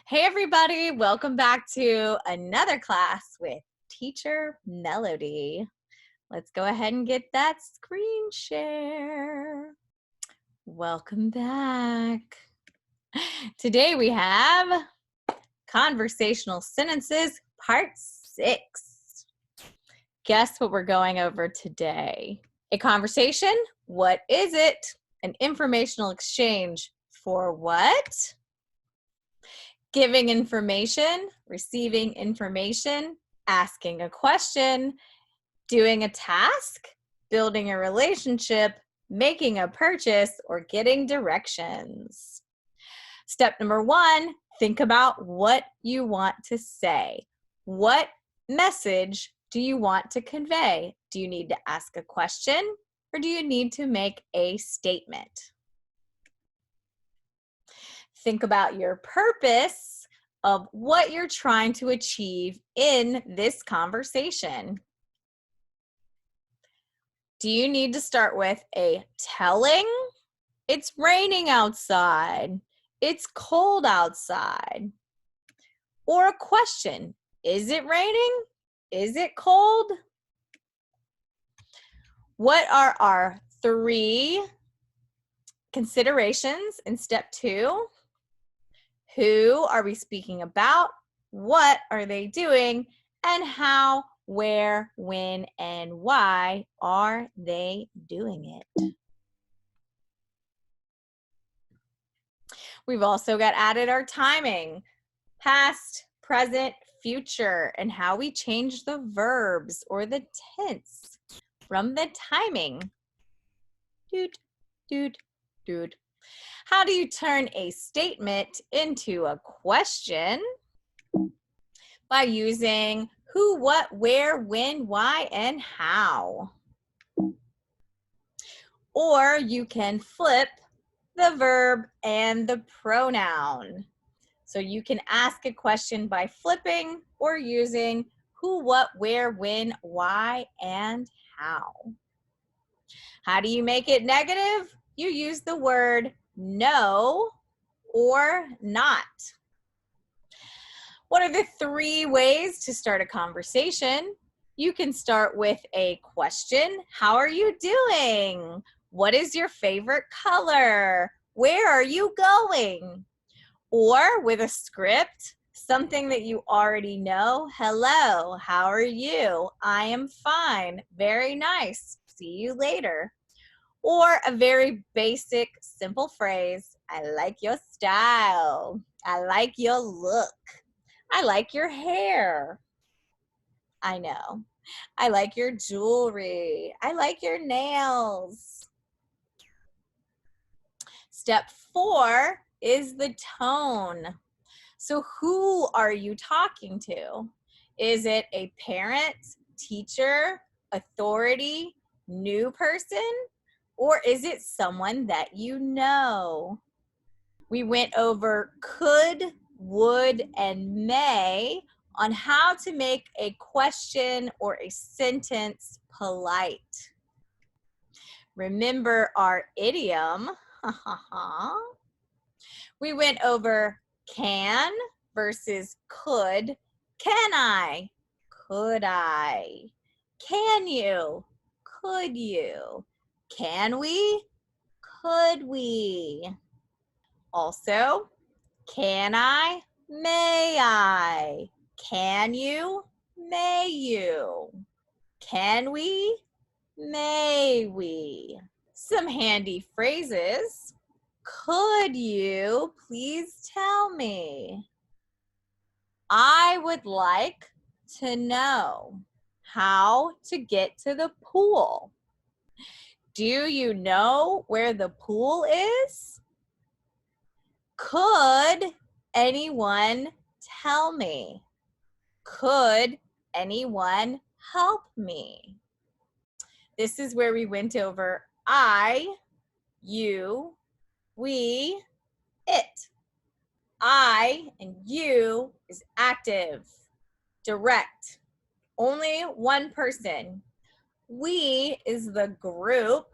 Hey everybody, welcome back to another class with Teacher Melody. Let's go ahead and get that screen share. Welcome back. Today we have Conversational Sentences Part 6. Guess what we're going over today? A conversation, what is it? An informational exchange for what? Giving information, receiving information, asking a question, doing a task, building a relationship, making a purchase, or getting directions. Step number 1, think about what you want to say. What message do you want to convey? Do you need to ask a question or do you need to make a statement? Think about your purpose of what you're trying to achieve in this conversation. Do you need to start with a telling? It's raining outside. It's cold outside. Or a question. Is it raining? Is it cold? What are our 3 considerations in step 2? Who are we speaking about? What are they doing? And how, where, when, and why are they doing it? We've also got added our timing, past, present, future, and how we change the verbs or the tense from the timing. Doot, doot, doot. How do you turn a statement into a question? By using who, what, where, when, why, and how. Or you can flip the verb and the pronoun. So you can ask a question by flipping or using who, what, where, when, why, and how. How do you make it negative? You use the word no or not. What are the 3 ways to start a conversation? You can start with a question. How are you doing? What is your favorite color? Where are you going? Or with a script, something that you already know. Hello, how are you? I am fine. Very nice. See you later. Or a very basic, simple phrase. I like your style. I like your look. I like your hair. I know. I like your jewelry. I like your nails. Step 4 is the tone. So who are you talking to? Is it a parent, teacher, authority, new person? Or is it someone that you know? We went over could, would, and may on how to make a question or a sentence polite. Remember our idiom. We went over can versus could. Can I? Could I? Can you? Could you? Can we? Could we? Also, can I? May I? Can you? May you? Can we? May we? Some handy phrases. Could you please tell me? I would like to know how to get to the pool. Do you know where the pool is? Could anyone tell me? Could anyone help me? This is where we went over I, you, we, it. I and you is active, direct, only one person. We is the group,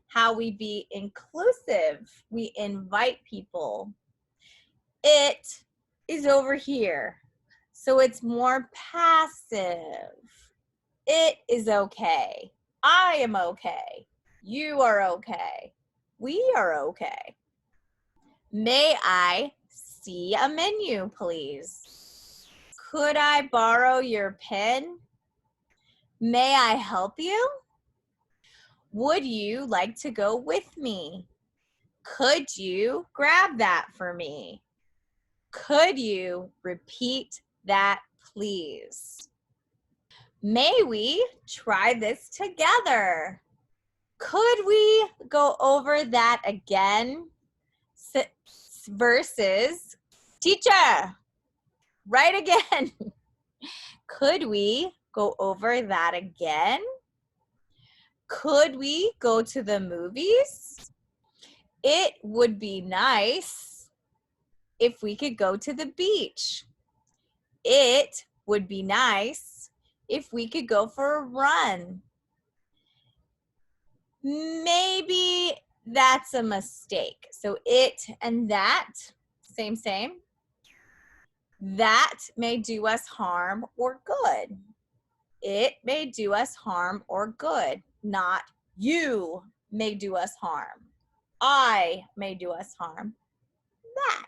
how we be inclusive. We invite people. It is over here. So it's more passive. It is okay. I am okay. You are okay. We are okay. May I see a menu, please? Could I borrow your pen? May I help you? Would you like to go with me? Could you grab that for me? Could you repeat that, please? May we try this together? Could we go over that again? Versus, teacher, right again. Could we go over that again? Could we go to the movies? It would be nice if we could go to the beach. It would be nice if we could go for a run. Maybe that's a mistake. So it and that, same. That may do us harm or good. It may do us harm or good, not you may do us harm. I may do us harm. That.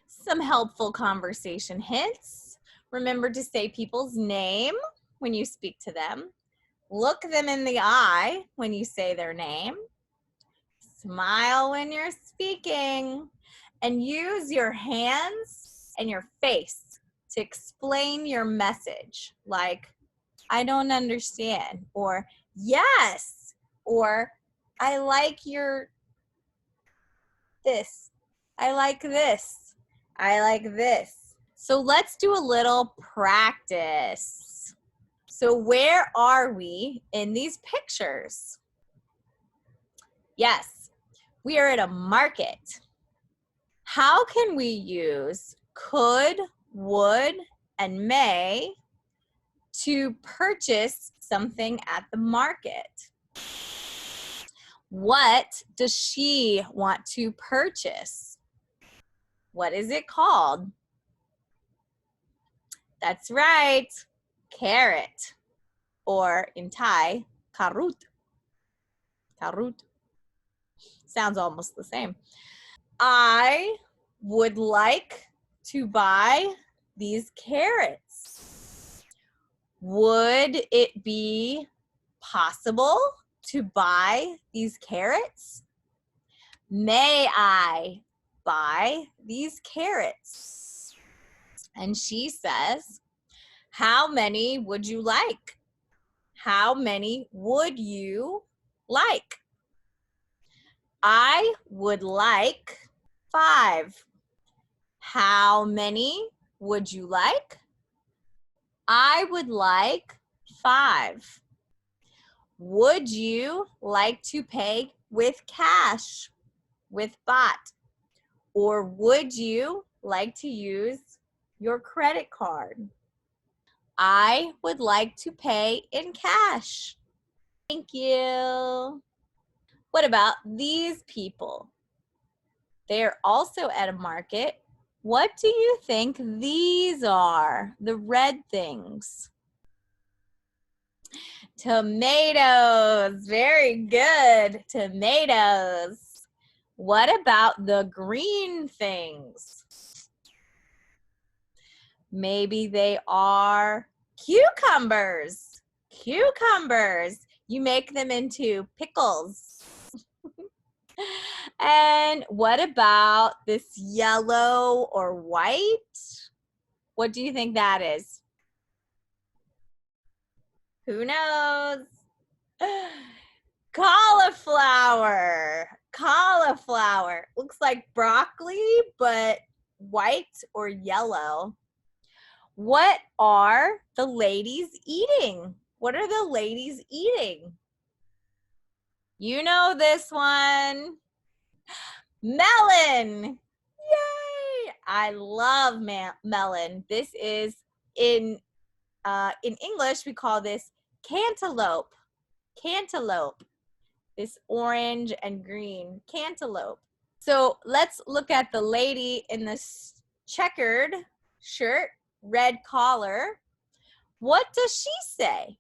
Some helpful conversation hints. Remember to say people's name when you speak to them. Look them in the eye when you say their name. Smile when you're speaking. And use your hands and your face to explain your message. Like, I don't understand, or yes, or I like your this. I like this. I like this. So let's do a little practice. So where are we in these pictures? Yes, we are at a market. How can we use could, would, and may to purchase something at the market? What does she want to purchase? What is it called? That's right, carrot, or in Thai, karut. Karut. Sounds almost the same. I would like to buy these carrots. Would it be possible to buy these carrots? May I buy these carrots? And she says, how many would you like? How many would you like? I would like 5. How many would you like? I would like 5. Would you like to pay with cash, with baht? Or would you like to use your credit card? I would like to pay in cash. Thank you. What about these people? They're also at a market. What do you think these are? The red things. Tomatoes. Very good. Tomatoes. What about the green things? Maybe they are cucumbers. Cucumbers. You make them into pickles. And what about this yellow or white? What do you think that is? Who knows? Cauliflower. Cauliflower. Looks like broccoli, but white or yellow. What are the ladies eating? What are the ladies eating? You know this one. Melon. Yay! I love melon. This is in English, we call this cantaloupe. Cantaloupe. This orange and green cantaloupe. So let's look at the lady in this checkered shirt, red collar. What does she say?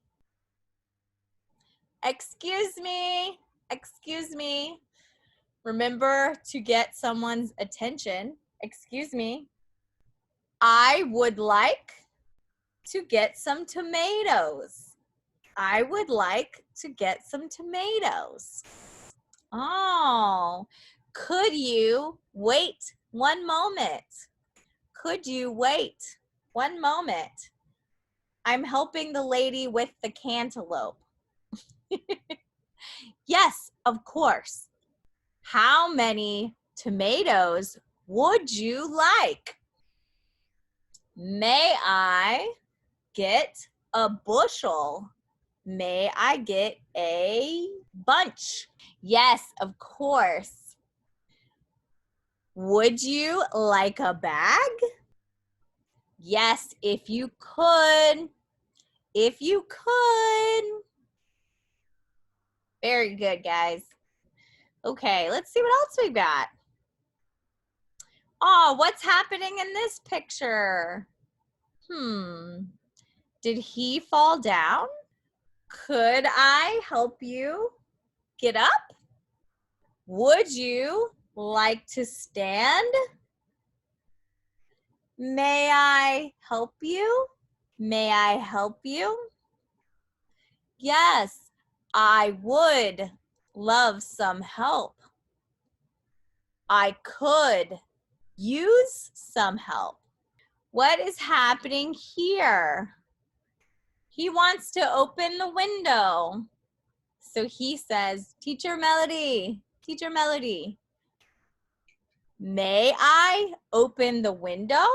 Excuse me, excuse me. Remember to get someone's attention. Excuse me. I would like to get some tomatoes. I would like to get some tomatoes. Oh, could you wait one moment? Could you wait one moment? I'm helping the lady with the cantaloupe. Yes, of course. How many tomatoes would you like? May I get a bushel? May I get a bunch? Yes, of course. Would you like a bag? Yes, if you could. If you could. Very good, guys. Okay, let's see what else we got. Oh, what's happening in this picture? Did he fall down? Could I help you get up? Would you like to stand? May I help you? May I help you? Yes, I would love some help. I could use some help. What is happening here? He wants to open the window. So he says, Teacher Melody, may I open the window?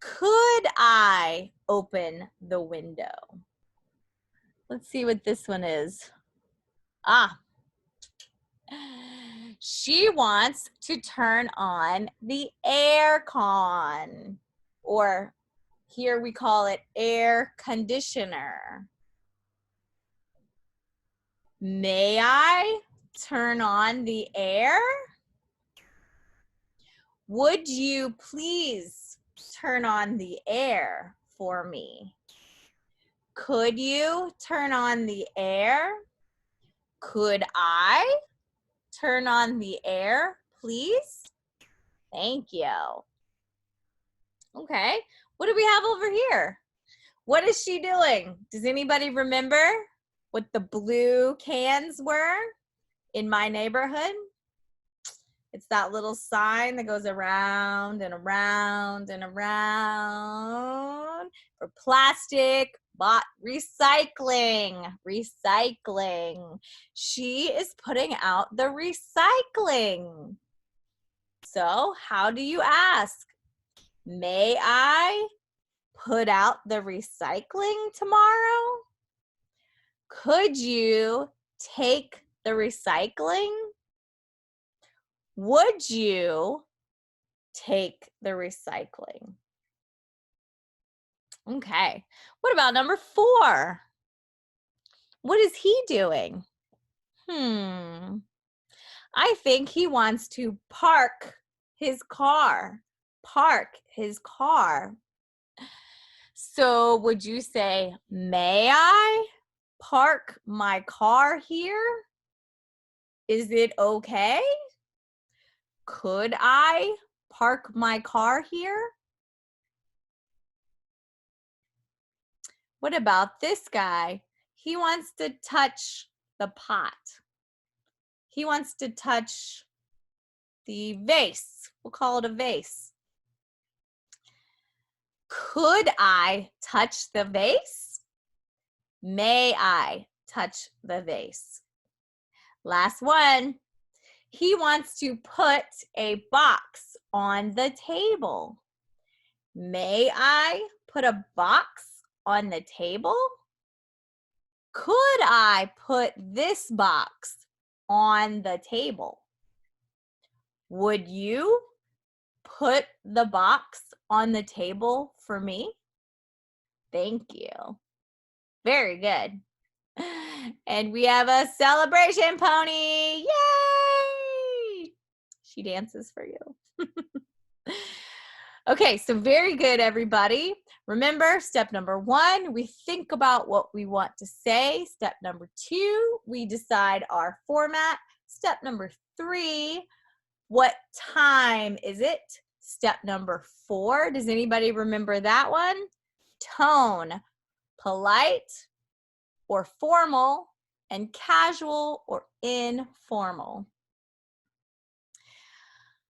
Could I open the window? Let's see what this one is. She wants to turn on the air con, or here we call it air conditioner. May I turn on the air? Would you please turn on the air for me? Could you turn on the air? Could I turn on the air, please? Thank you. Okay, what do we have over here? What is she doing? Does anybody remember what the blue cans were in my neighborhood? It's that little sign that goes around and around and around for plastic, but recycling. She is putting out the recycling. So how do you ask? May I put out the recycling tomorrow? Could you take the recycling? Would you take the recycling? Okay, what about number 4? What is he doing? I think he wants to park his car. Park his car. So would you say, may I park my car here? Is it okay? Could I park my car here? What about this guy? He wants to touch the pot. He wants to touch the vase. We'll call it a vase. Could I touch the vase? May I touch the vase? Last one. He wants to put a box on the table. May I put a box on the table? Could I put this box on the table? Would you put the box on the table for me? Thank you. Very good. And we have a celebration pony. Yay! She dances for you. Okay, so very good, everybody. Remember, step number 1, we think about what we want to say. Step number 2, we decide our format. Step number 3, what time is it? Step number 4, does anybody remember that one? Tone, polite or formal, and casual or informal.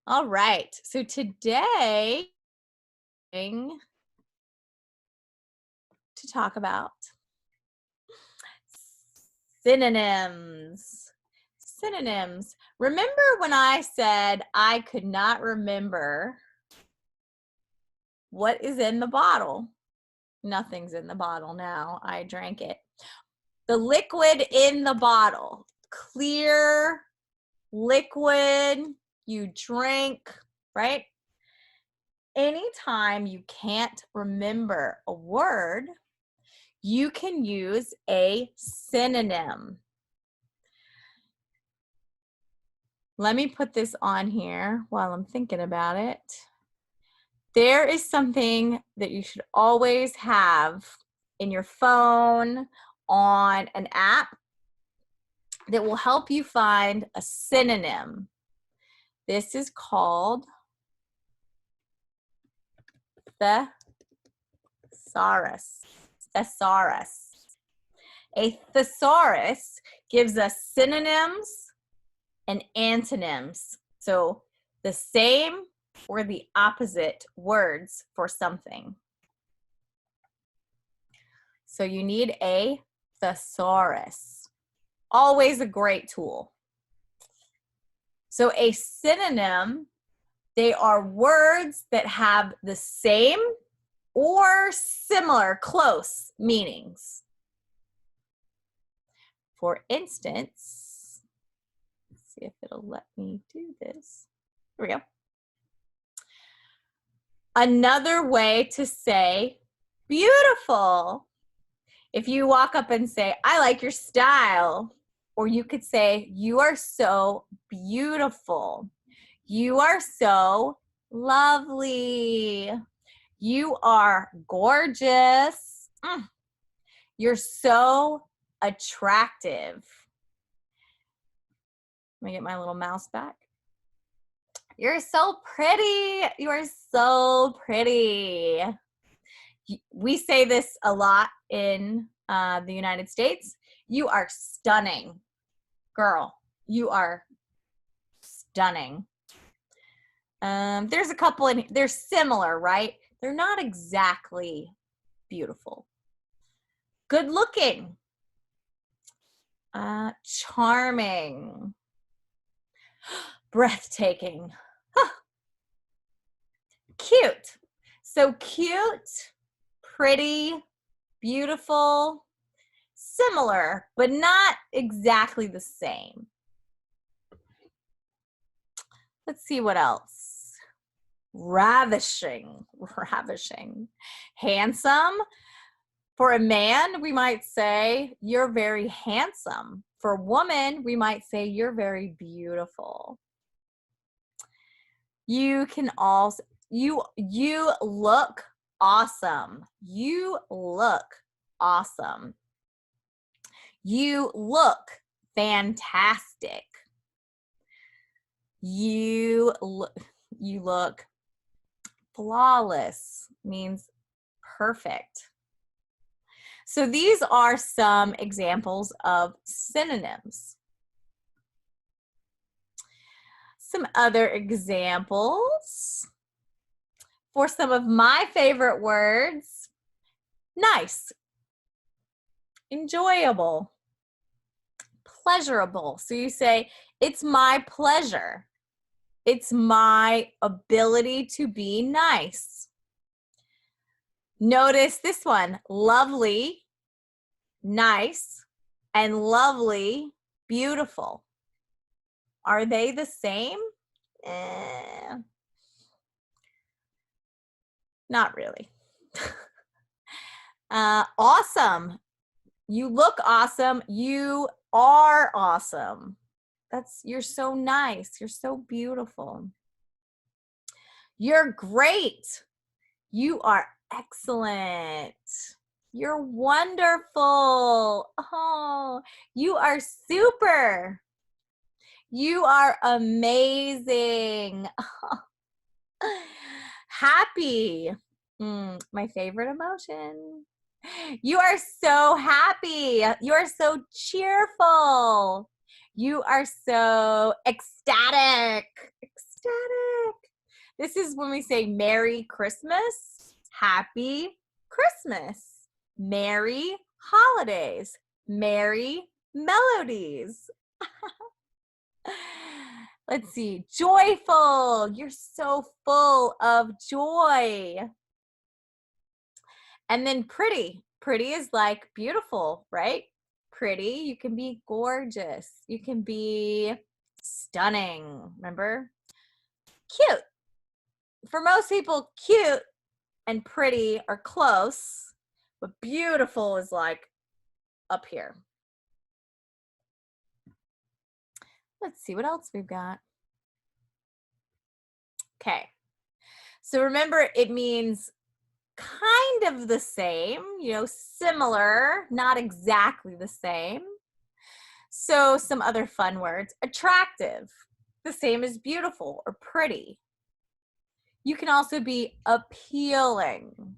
All right, so today to talk about synonyms. Synonyms. Remember when I said I could not remember what is in the bottle? Nothing's in the bottle now. I drank it. The liquid in the bottle. Clear liquid you drink, right? Anytime you can't remember a word, you can use a synonym. Let me put this on here while I'm thinking about it. There is something that you should always have in your phone, on an app, that will help you find a synonym. This is called thesaurus. Thesaurus. A thesaurus gives us synonyms and antonyms. So the same or the opposite words for something. So you need a thesaurus. Always a great tool. So a synonym, they are words that have the same or similar, close meanings. For instance, let's see if it'll let me do this. Here we go. Another way to say beautiful. If you walk up and say, I like your style, or you could say, you are so beautiful. You are so lovely. You are gorgeous. You're so attractive. Let me get my little mouse back. You're so pretty. You are so pretty. We say this a lot in the United States. You are stunning. Girl, you are stunning. There's a couple in, they're similar, right? They're not exactly beautiful. Good looking. Charming. Breathtaking. Cute. So cute, pretty, beautiful, similar, but not exactly the same. Let's see what else. Ravishing. Ravishing. Handsome. For a man, we might say, you're very handsome. For a woman, we might say, you're very beautiful. You can also, you look awesome. You look awesome. You look fantastic. You look flawless, means perfect. So these are some examples of synonyms. Some other examples for some of my favorite words. Nice, enjoyable, pleasurable. So you say, it's my pleasure. It's my ability to be nice. Notice this one, lovely, nice, and lovely, beautiful. Are they the same? Not really. Awesome. You look awesome. You are awesome. You're so nice. You're so beautiful. You're great. You are excellent. You're wonderful. Oh, you are super. You are amazing. Happy. My favorite emotion. You are so happy. You are so cheerful. You are so ecstatic. Ecstatic. This is when we say Merry Christmas, Happy Christmas, Merry Holidays, Merry Melodies. Let's see. Joyful. You're so full of joy. And then pretty. Pretty is like beautiful, right? Pretty. You can be gorgeous. You can be stunning. Remember? Cute. For most people, cute and pretty are close, but beautiful is like up here. Let's see what else we've got. Okay. So remember, it means kind of the same, similar, not exactly the same. So some other fun words. Attractive, the same as beautiful or pretty. You can also be appealing.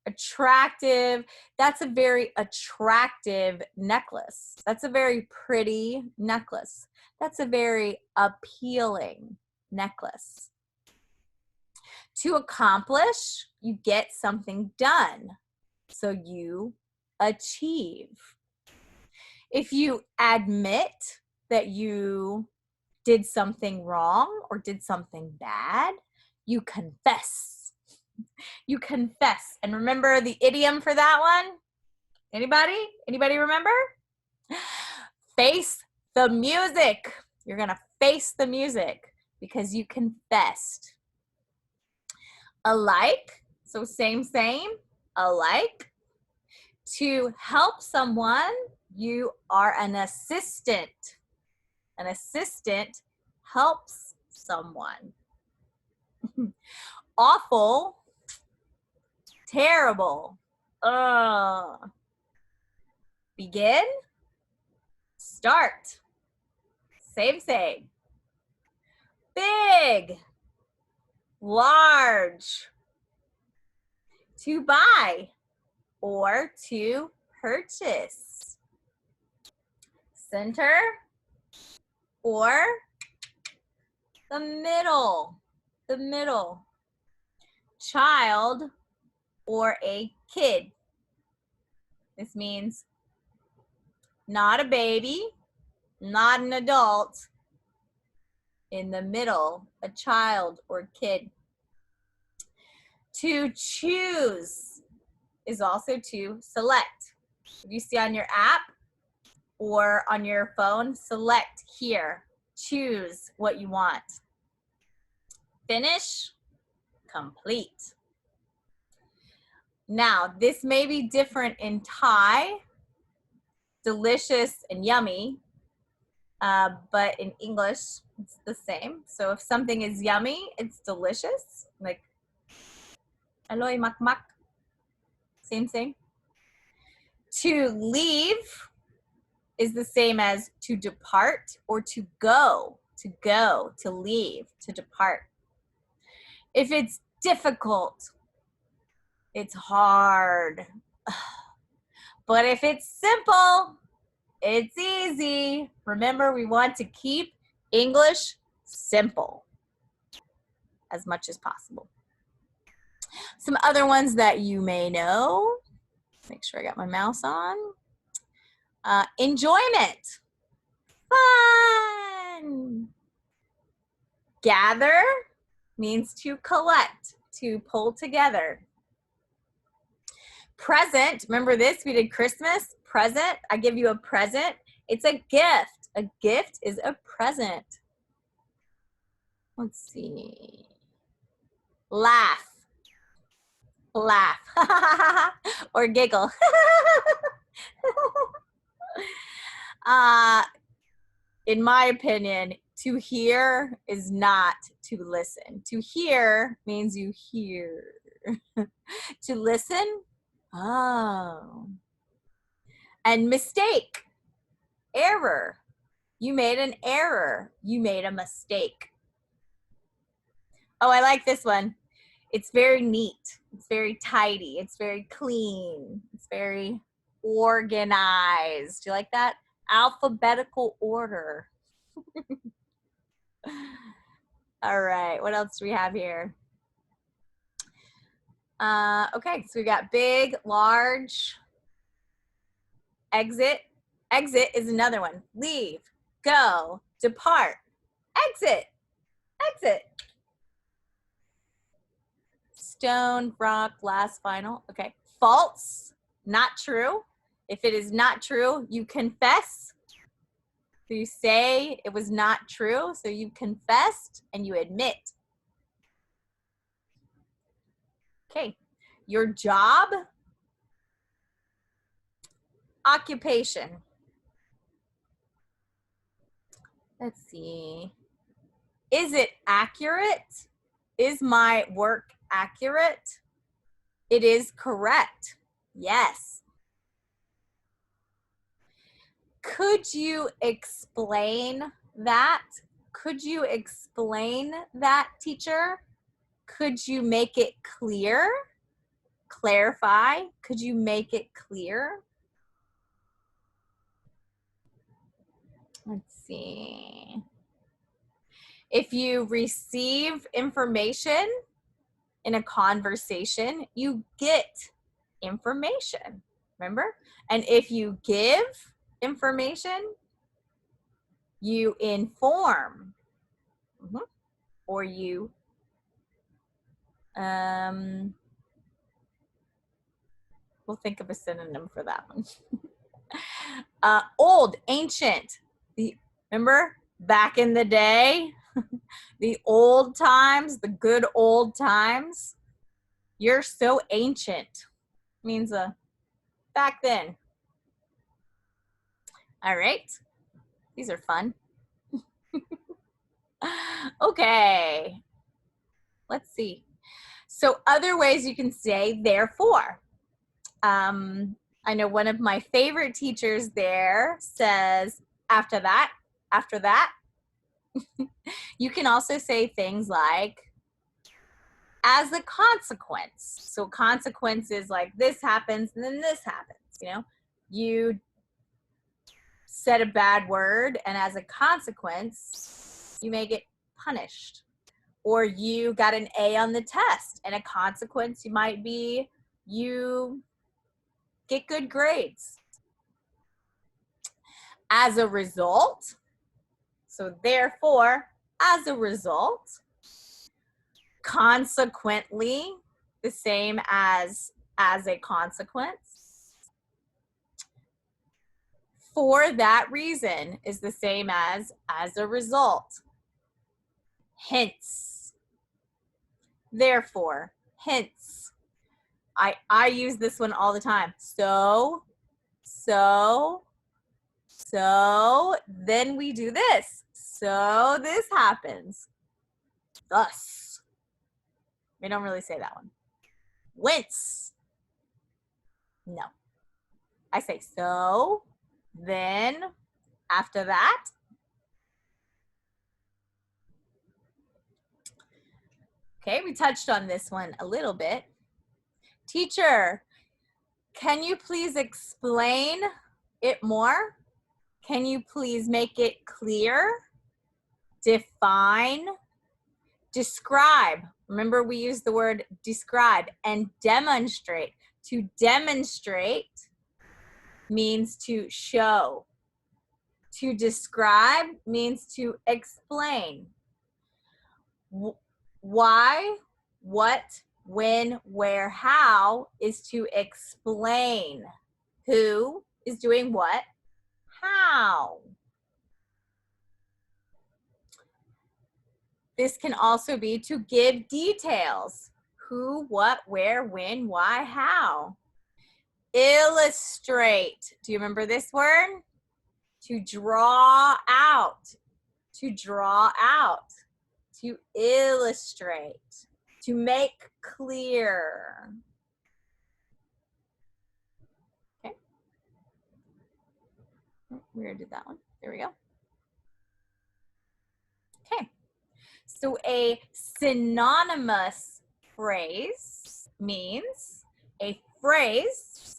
Attractive, that's a very attractive necklace. That's a very pretty necklace. That's a very appealing necklace. To accomplish, you get something done. So you achieve. If you admit that you did something wrong or did something bad, you confess. You confess. And remember the idiom for that one? Anybody? Anybody remember? Face the music. You're going to face the music because you confessed. Alike, so same, alike. To help someone, you are an assistant. An assistant helps someone. Awful, terrible. Begin, start. Same. Big, large. To buy or to purchase. Center or the middle. The middle. Child or a kid. This means not a baby, not an adult, in the middle, a child or kid. To choose is also to select. If you see on your app or on your phone, select here. Choose what you want. Finish, complete. Now, this may be different in Thai, delicious and yummy, but in English, it's the same. So if something is yummy, it's delicious, like aloy mak mak, same. To leave is the same as to depart or to go, to leave, to depart. If it's difficult, it's hard. But if it's simple, it's easy. Remember, we want to keep English simple as much as possible. Some other ones that you may know. Make sure I got my mouse on. Enjoyment. Fun. Gather means to collect, to pull together. Present, remember this? We did Christmas. Present, I give you a present. It's a gift. A gift is a present. Let's see. Laugh. Laugh. Or giggle. In my opinion, To hear is not to listen. To hear means you hear. To listen, oh. And mistake, error. You made an error. You made a mistake. Oh, I like this one. It's very neat. It's very tidy. It's very clean. It's very organized. Do you like that? Alphabetical order. All right, what else do we have here? Okay, so we got big, large, exit. Exit is another one. Leave, go, depart, exit, exit. Stone, rock, last, final. Okay, false, not true. If it is not true, you confess. So you say it was not true, so you confessed and you admit. Okay, your job, occupation. Let's see. Is it accurate? Is my work accurate? It is correct. Yes. Could you explain that? Could you explain that, teacher? Could you make it clear? Clarify. Could you make it clear? Let's see. If you receive information in a conversation, you get information. Remember? And if you give information, you inform. Or you we'll think of a synonym for that one. Old, ancient. Remember back in the day, the old times, the good old times. You're so ancient. Means back then. All right. These are fun. Okay. Let's see. So other ways you can say therefore. I know one of my favorite teachers there says after that, after that. You can also say things like as a consequence. So consequence is like this happens and then this happens, you know. You said a bad word and as a consequence, you may get punished. Or you got an A on the test and a consequence you might be you get good grades. As a result, so therefore, as a result, consequently, the same as a consequence. For that reason is the same as a result. Hence. Therefore, hence. I use this one all the time. So, then we do this. So this happens. Thus. We don't really say that one. Whence. No. I say so, then, after that. Okay, we touched on this one a little bit. Teacher, can you please explain it more? Can you please make it clear? Define. Describe. Remember we used the word describe and demonstrate. To demonstrate means to show. To describe means to explain. Why, what, when, where, how is to explain. Who is doing what? How. This can also be to give details. Who, what, where, when, why, how. Illustrate. Do you remember this word? To draw out. to draw out, to illustrate, to make clear. Okay. We already did that one. There we go. Okay. So a synonymous phrase means a phrase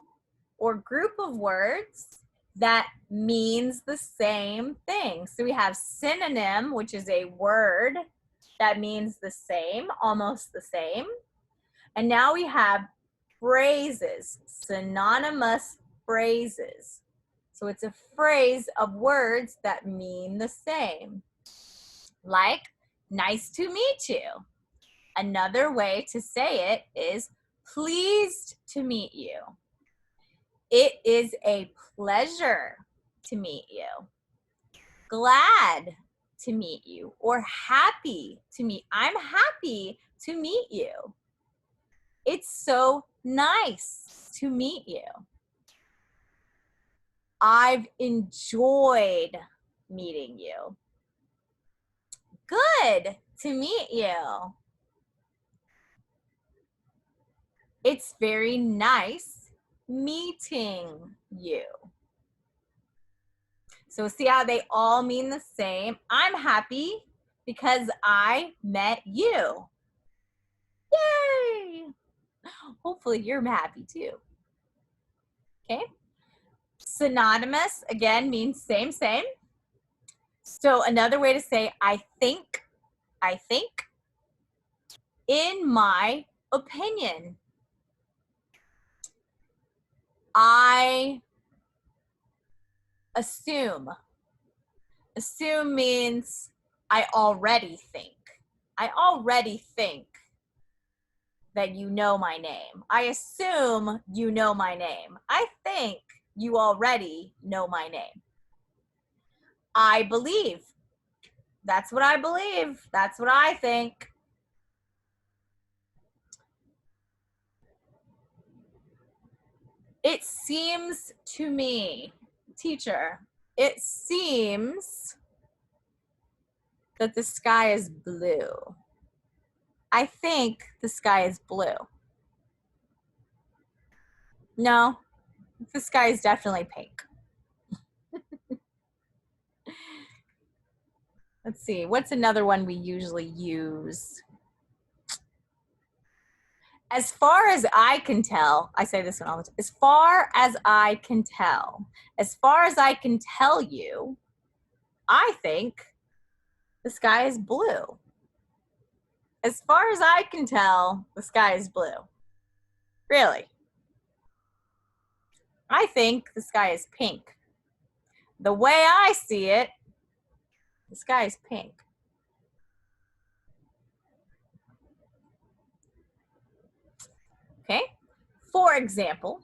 or group of words that means the same thing. So we have synonym, which is a word that means the same, almost the same. And now we have phrases, synonymous phrases. So it's a phrase of words that mean the same. Like, nice to meet you. Another way to say it is pleased to meet you. It is a pleasure to meet you. Glad to meet you, or happy to meet. I'm happy to meet you. It's so nice to meet you. I've enjoyed meeting you. Good to meet you. It's very nice meeting you. So see how they all mean the same? I'm happy because I met you. Yay! Hopefully you're happy too. Okay? Synonymous, again, means same. So another way to say I think, in my opinion. I assume. Assume means I already think. I already think that you know my name. I assume you know my name. I think you already know my name. I believe. That's what I believe. That's what I think. It seems to me, teacher, it seems that the sky is blue. I think the sky is blue. No, the sky is definitely pink. Let's see, what's another one we usually use? As far as I can tell, I say this one all the time, as far as I can tell, as far as I can tell you, I think the sky is blue. As far as I can tell, the sky is blue. Really? I think the sky is pink. The way I see it, the sky is pink. Okay? For example,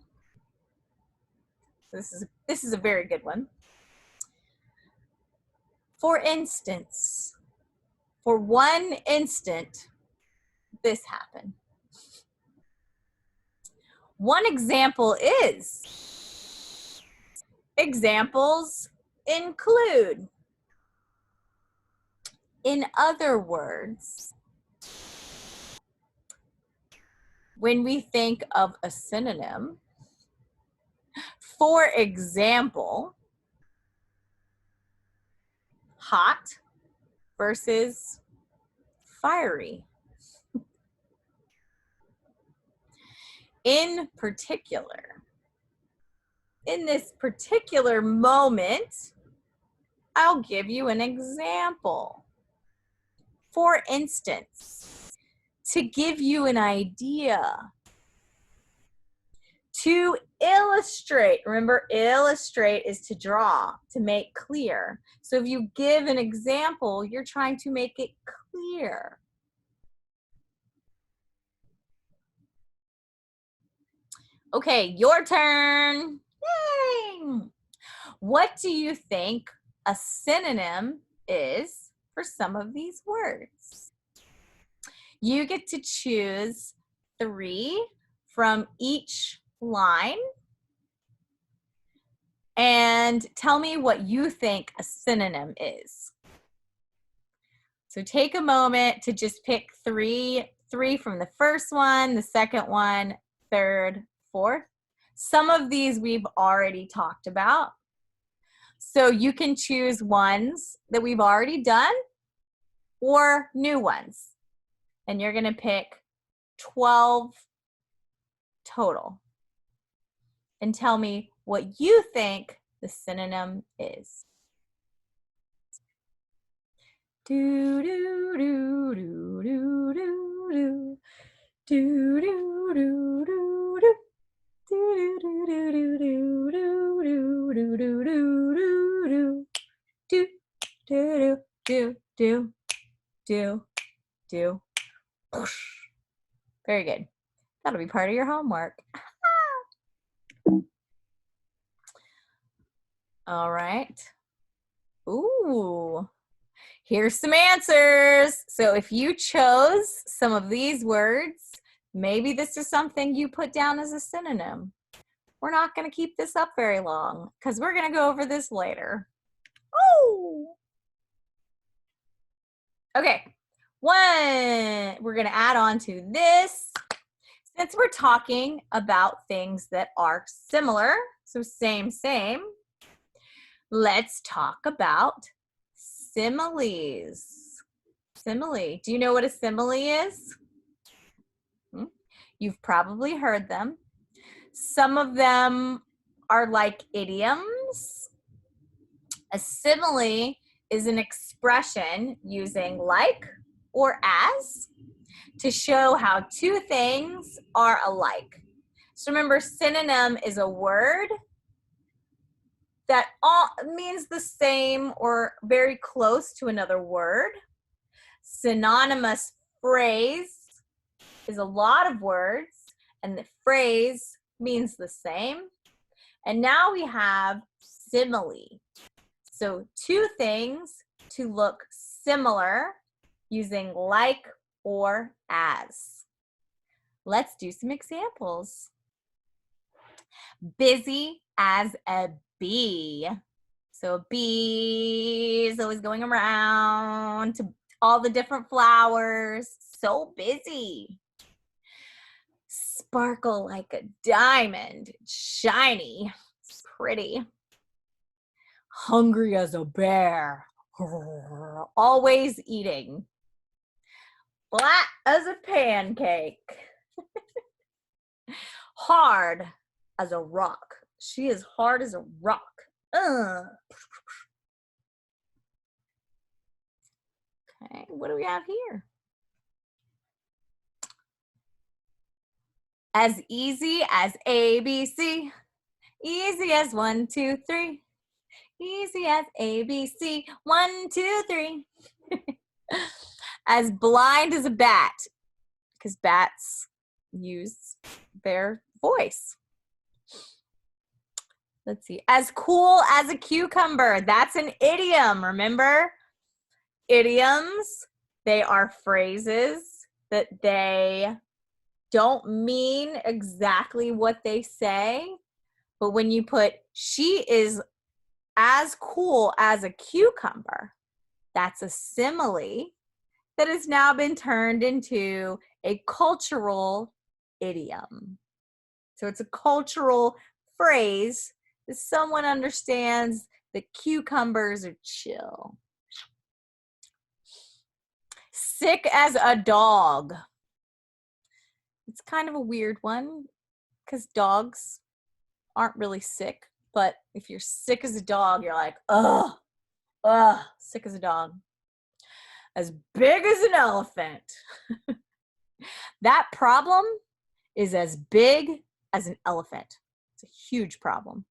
this is a very good one. For instance, for one instant, this happened. One example is, examples include. In other words, when we think of a synonym, for example, hot versus fiery. In particular, in this particular moment, I'll give you an example. For instance, to give you an idea, to illustrate. Remember, illustrate is to draw, to make clear. So if you give an example, you're trying to make it clear. Okay, your turn. Yay! What do you think a synonym is for some of these words? You get to choose 3 from each line and tell me what you think a synonym is. So take a moment to just pick three from the first one, the second one, third, fourth. Some of these we've already talked about. So you can choose ones that we've already done or new ones. And you're going to pick 12 total. And tell me what you think the synonym is. Do do do do do do do do do do do do. Do do do do do do do do do do do do do do do. Very good. That'll be part of your homework. All right. Ooh. Here's some answers. So if you chose some of these words, maybe this is something you put down as a synonym. We're not going to keep this up very long because we're going to go over this later. Oh! Okay, we're going to add on to this. Since we're talking about things that are similar, so same, let's talk about similes. Simile. Do you know what a simile is? You've probably heard them. Some of them are like idioms. A simile is an expression using like or as to show how two things are alike. So remember, synonym is a word that all means the same or very close to another word. Synonymous phrase is a lot of words, and the phrase means the same. And now we have simile. So two things to look similar using like or as. Let's do some examples. Busy as a bee. So a bee is always going around to all the different flowers. So busy. Sparkle like a diamond. Shiny. Pretty. Hungry as a bear. Always eating. Flat as a pancake. Hard as a rock. She is hard as a rock. Okay, what do we have here? As easy as ABC. Easy as 1, 2, 3. Easy as ABC. 1, 2, 3. As blind as a bat, because bats use their voice. Let's see. As cool as a cucumber. That's an idiom, remember? Idioms, they are phrases that they don't mean exactly what they say, but when you put she is as cool as a cucumber, that's a simile that has now been turned into a cultural idiom. So it's a cultural phrase that someone understands that cucumbers are chill. Sick as a dog. It's kind of a weird one because dogs aren't really sick, but if you're sick as a dog, you're like, ugh, sick as a dog. As big as an elephant. That problem is as big as an elephant. It's a huge problem.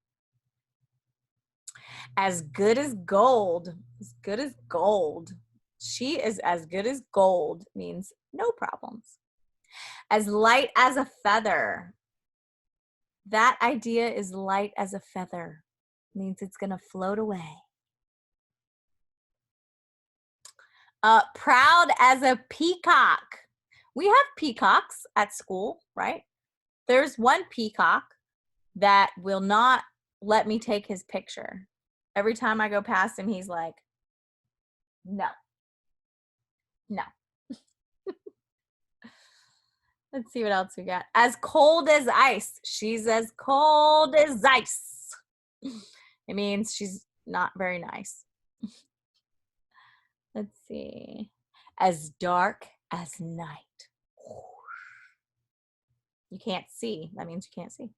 As good as gold. As good as gold. She is as good as gold means no problems. As light as a feather. That idea is light as a feather. Means it's going to float away. Proud as a peacock. We have peacocks at school, right? There's one peacock that will not let me take his picture. Every time I go past him, he's like, no. No. Let's see what else we got. As cold as ice. She's as cold as ice. It means she's not very nice. Let's see. As dark as night. You can't see. That means you can't see.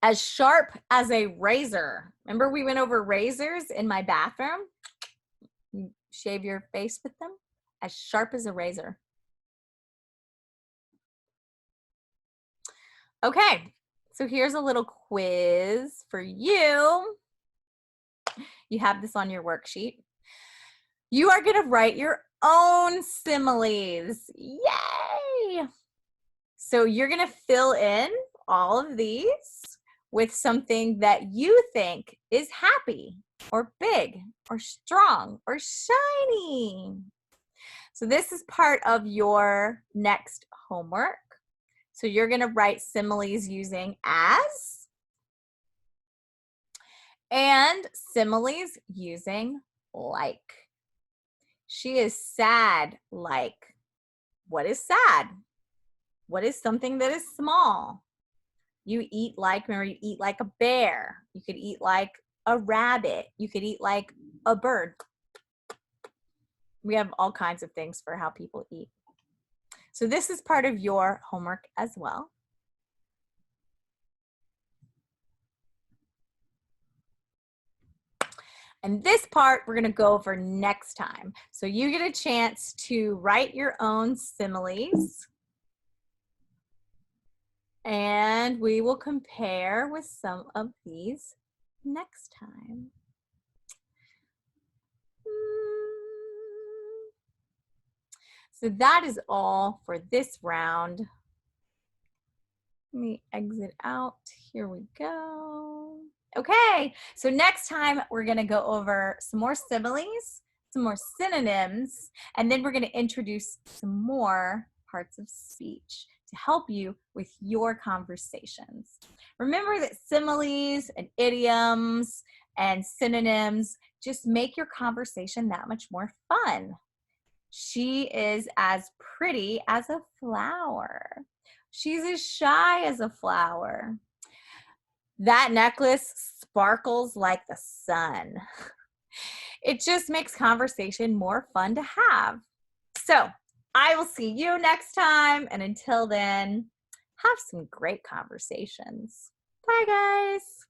As sharp as a razor. Remember we went over razors in my bathroom? You shave your face with them. As sharp as a razor. Okay, so here's a little quiz for you. You have this on your worksheet. You are going to write your own similes. Yay! So you're going to fill in all of these with something that you think is happy or big or strong or shiny. So this is part of your next homework. So you're going to write similes using as and similes using like. She is sad like. What is sad? What is something that is small? You eat like, remember, you eat like a bear. You could eat like a rabbit. You could eat like a bird. We have all kinds of things for how people eat. So this is part of your homework as well. And this part we're going to go over next time. So you get a chance to write your own similes. And we will compare with some of these next time. So that is all for this round. Let me exit out. Here we go. Okay, so next time we're going to go over some more similes, some more synonyms, and then we're going to introduce some more parts of speech to help you with your conversations. Remember that similes and idioms and synonyms just make your conversation that much more fun. She is as pretty as a flower. She's as shy as a flower. That necklace sparkles like the sun. It just makes conversation more fun to have. So I will see you next time. And until then, have some great conversations. Bye, guys.